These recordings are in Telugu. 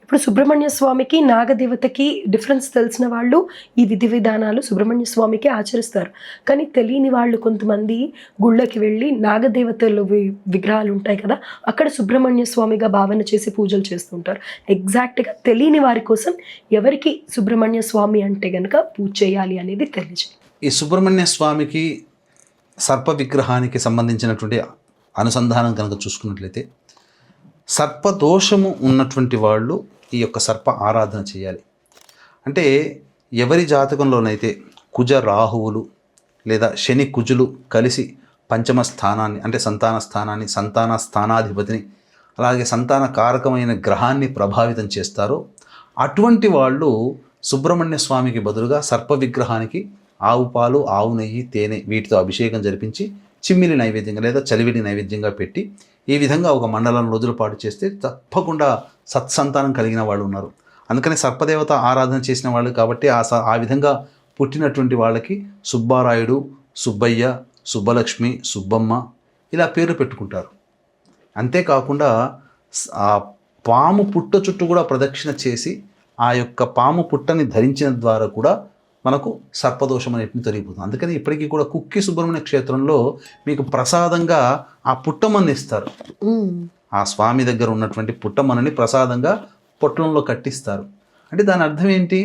ఇప్పుడు సుబ్రహ్మణ్య స్వామికి, నాగదేవతకి డిఫరెన్స్ తెలిసిన వాళ్ళు ఈ విధి విధానాలు సుబ్రహ్మణ్య స్వామికి ఆచరిస్తారు. కానీ తెలియని వాళ్ళు కొంతమంది గుళ్ళకి వెళ్ళి నాగదేవతలు విగ్రహాలు ఉంటాయి కదా! అక్కడ సుబ్రహ్మణ్య స్వామిగా భావన చేసి పూజలు చేస్తుంటారు. ఎగ్జాక్ట్‌గా తెలియని వారి కోసం ఎవరికి సుబ్రహ్మణ్య స్వామి అంటే గనక పూజ చేయాలి అనేది తెలియజేయండి. ఈ సుబ్రహ్మణ్య స్వామికి సర్ప విగ్రహానికి సంబంధించినటువంటి అనుసంధానం కనుక చూసుకున్నట్లయితే, సర్పదోషము ఉన్నటువంటి వాళ్ళు ఈ యొక్క సర్ప ఆరాధన చేయాలి. అంటే ఎవరి జాతకంలోనైతే కుజ రాహువులు లేదా శని కుజులు కలిసి పంచమ స్థానాన్ని అంటే సంతాన స్థానాన్ని, సంతాన స్థానాధిపతిని, అలాగే సంతాన కారకమైన గ్రహాన్ని ప్రభావితం చేస్తారో అటువంటి వాళ్ళు సుబ్రహ్మణ్య స్వామికి బదులుగా సర్ప విగ్రహానికి ఆవు పాలు, ఆవు నెయ్యి, తేనె వీటితో అభిషేకం జరిపించి చిమ్మిలి నైవేద్యంగా లేదా చలివిడి నైవేద్యంగా పెట్టి ఈ విధంగా ఒక మండలం రోజుల పాటు చేస్తే తప్పకుండా సత్సంతానం కలిగిన వాళ్ళు ఉన్నారు. అందుకని సర్పదేవత ఆరాధన చేసిన వాళ్ళు కాబట్టి ఆ విధంగా పుట్టినటువంటి వాళ్ళకి సుబ్బారాయుడు, సుబ్బయ్య, సుబ్బలక్ష్మి, సుబ్బమ్మ ఇలా పేర్లు పెట్టుకుంటారు. అంతేకాకుండా ఆ పాము పుట్ట చుట్టూ కూడా ప్రదక్షిణ చేసి ఆ యొక్క పాము పుట్టని ధరించిన ద్వారా కూడా మనకు సర్పదోషం అనేటిని తొలగిపోతుంది. అందుకని ఇప్పటికీ కూడా కుక్కి సుబ్రహ్మణ్య క్షేత్రంలో మీకు ప్రసాదంగా ఆ పుట్టమని ఇస్తారు. ఆ స్వామి దగ్గర ఉన్నటువంటి పుట్టమనని ప్రసాదంగా పొట్లంలో కట్టిస్తారు. అంటే దాని అర్థం ఏంటి?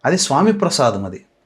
అది స్వామి ప్రసాదం. అది